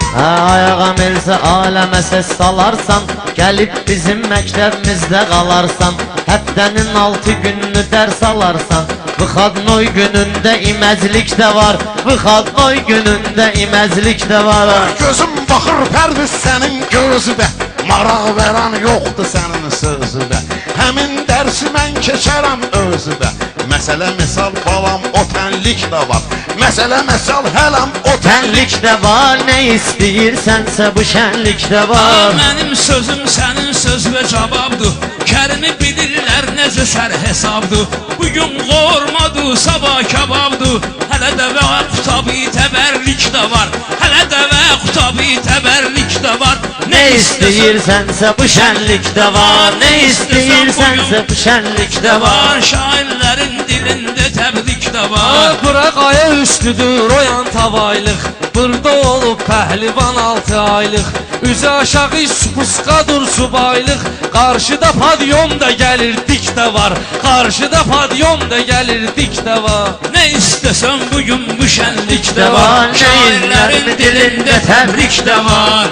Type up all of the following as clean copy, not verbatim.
Ayağa milsə aləmə səs salarsan, gəlib bizim məktəbimizdə qalarsan. Həftənin 6 gününü dərs alarsan. Vıxadnoy günündə iməclik də var, Vıxadnoy günündə iməclik də var. Gözüm baxır pərviz sənin gözüdə, maraq verən yoxdur sənin sözüdə. Həmin dərsi mən keçərəm özüdə. Məsələ misal balam o tənlik də var, məsələ misal hələm o tənlik Tənlik də var, nə istəyirsənsə bu şənlik də var. Mənim sözüm sənin söz və cavabdır. Kərimi bilirlər necə sər hesabdır. Bugün qormadır, sabah kababdır. Hələ də və qutabi təbərlik də var, hələ də və qutabi təbərlik də var. Nə istəyirsənsə bu şənlik də var, nə istəyirsənsə bu şənlik də var. Şairlərin dilində təbrik də var. Bura qaya üstüdür oyan tavaylıq, burada olub pəhlivan 6 aylıq. Üzə aşağı spusqadır subaylıq, qarşıda padyom da gəlir dik də var, qarşıda padyom da gəlir dik də var. Nə istəsən bugün bu şənlik də var, şairlərin dilində təbrik də var.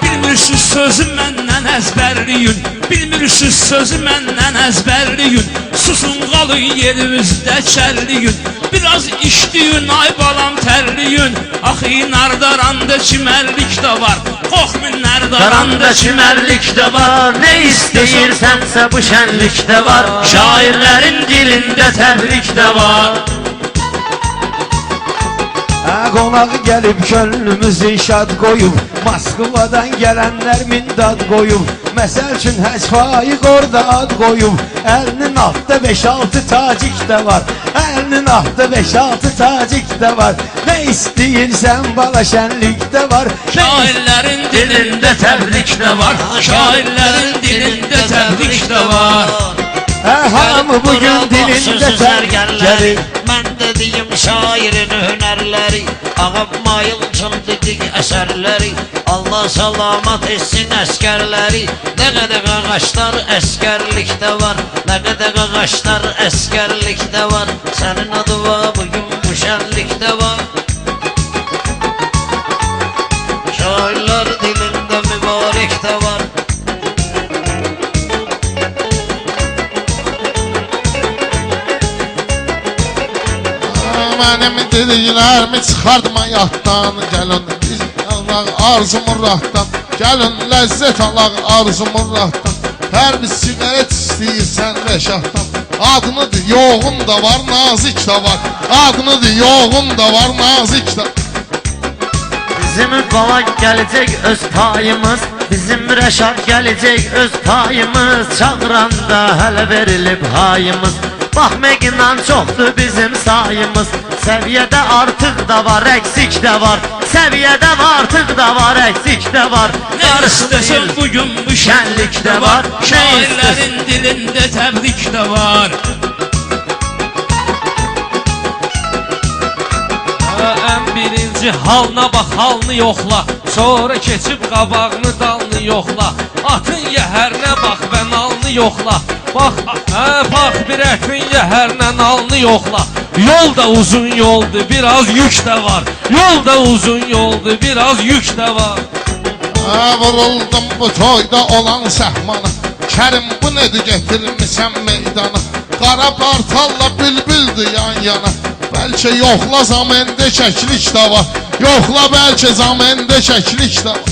Bilmirsiniz sözü məndən əzbərliyin, bilmirsiniz sözü məndən əzbərliyin. Susun qalın yerimizdə çərliyin, biraz işləyin ay balam tərliyin. Axı nardaranda çimərlik də var, qorxmun nardaranda çimərlik də var. Nə istəyirsənsə bu şənlik də var, şairlərin dilində təbrik də var. Qonağı gəlib könlümüzü şad qoyub, Moskvadan gələnlər mindad qoyub. Məsəl üçün Həsfaiq orada ad qoyub. Əlinin altda 5-6 tacik də var, əlinin altda 5-6 tacik də var. Nə istəyirsən bala şənlik də var. Şairlərin dilində təbrik də var, şairlərin dilində təbrik də var. Hamı bugün dilində təbrik gəlir. Mən dediyim şairin hünərləri, Ağam Mayılçın dedik əsərləri. Allah salamat etsin əskərləri. Nə qədər ağaçlar əskərlikdə var, nə qədər ağaçlar əskərlikdə var. Sənin adıva bugün bu şənlikdə var. Şairlər dilində mübarək də var. Mənim dediklərimi çıxartma yaddan. Gəlin biz alaq arzumur rahatdan, gəlin ləzzət alaq arzumur rahatdan. Hər bir siqaret istəyirsən rəşatdan. Adınıdır yoğun da var, nazik da var. Adınıdır yoğun da var, nazik da. Bizim bala gələcək öz payımız, bizim Rəşad gələcək öz payımız. Çağıranda hələ verilib hayımız, baxmaqla çoxdur bizim sayımız. Səviyyədə artıq da var, əksik də var. Səviyyədə artıq da var, əksik də var. Nə istəsən bugün bu şənlik də var, şairlərin dilində təbrik də var. Ən birinci halına bax, halını yoxla, sonra keçib qabağını dalını yoxla. Atın yəhərinə bax və nalını yoxla. Bax bir ətin yəhərinə nalını yoxla. Yol da uzun yoldur, biraz yük də var. Yol da uzun yoldur, biraz yük də var. Vuruldum bu toyda olan səhmana, Kərim bu nədir getirmişsən meydana. Qara bartalla bülbüldür yan yana. Bəlkə yoxla zamində kəklik də var, yoxla bəlkə zamində kəklik də var.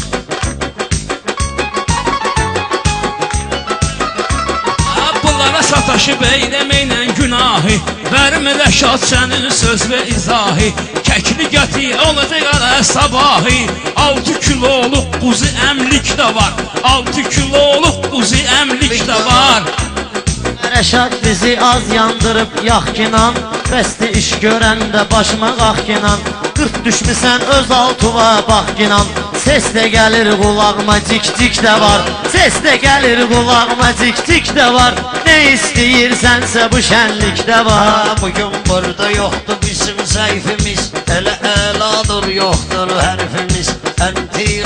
Bunlara sataşıb eyləməklə günahı, vermə Rəşad sənin söz və izahi. Kəkli qəti olacaq ara sabahı, 6 kiloluq quzu əmlik də var, 6 kiloluq quzu əmlik də var. Rəşad bizi az yandırıb yaxkinan, bəsti iş görəndə başıma qalxkinan. Qırt düşmüsən öz altıva baxkinan, ses də gəlir qulağıma cik-cik də var, ses də gəlir qulağıma cik-cik də var. Nə istəyirsənsə bu şənlik də var. Bugün burada yoxdur bizim səhifimiz, elə əladır yoxdur hərfimiz.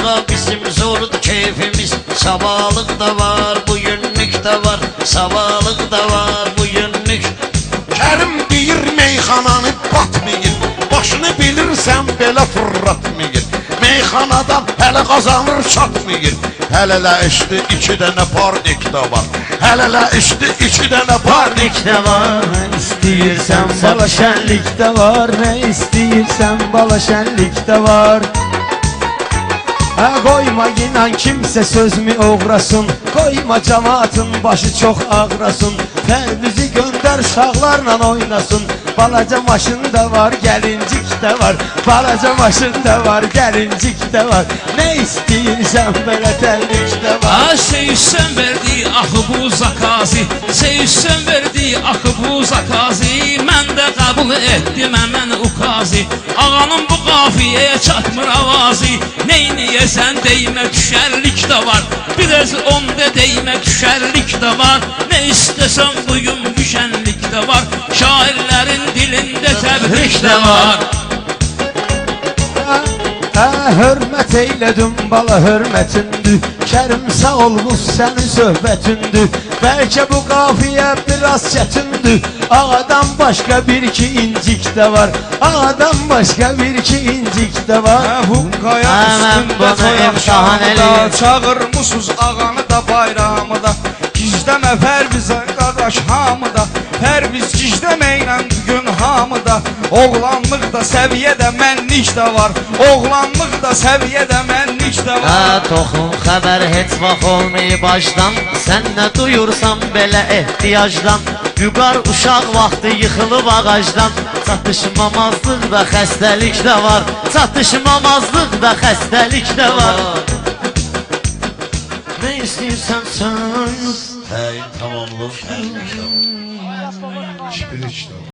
ağa bizim zordu keyfimiz. Sabahlık da var, bugünlük de var. Sabahlık da var, bugünlük. Kərim deyir meyxananı batmayın. Başını bilirsən belə fırlatmayın. Meyxanadan hələ qazanır çatmayın. Hələ işdi 2 dənə parnik də var. Hələ işdi 2 dənə parnik. Şənlik də var, nə istəyirsən bala şənlik də var, nə istəyirsən bala şənlik də var. Qoyma inan kimsə sözümü oğrasın, qoyma cemaatın başı çox ağrasın. Pərvizi göndər uşaqlarla oynasın. Balaca maşın da var, gəlincik də var. Balaca maşın da var, gəlincik də var. Nə istəyirsən belə tərlik də var. Seyüsən verdi axı bu zakazi, Seyüsən verdi axı bu zakazi. Mən də qəbul etdim əmən ukazi. Ağanın bu qafiyəyə çatmır avazi. Neyniyəsən deymə düşərlik də var. Biraz onda deymə düşərlik də var. Nə istəsən bugün düşənlik də var. Şairlərin dilində təbrik də var. Hörmət eylədim bala hörmətindir. Kərim sağ olmuş sənin söhbətindir. Bəlkə bu qafiyə biraz çətindir. Ağadan başqa bir iki incik də var. Ağadan başqa bir iki incik də var. Hukkaya Mən üstündə bunu toy imtahan axşamı da eləyim. çağırmışsız ağanı da bayramı da. Gizləmə Pərvizə qardaş hamı da. Pərviz gizləməklə bugün hamı da. Oğlanlıq da səviyyədə mənlik də var. Oğlanlıq da səviyyədə mənlik də var. Toxum xəbər heç vaxt olmayıb başdan. Sən nə duyursan belə ehtiyacdan. Vüqar uşaq vaxtı yıxılıb ağacdan. Çatışmamazlıq da xəstəlik də var. Çatışmamazlıq da xəstəlik də var. Nə istəyirsən sən? Hey, tamamlıq. Şipir içdi.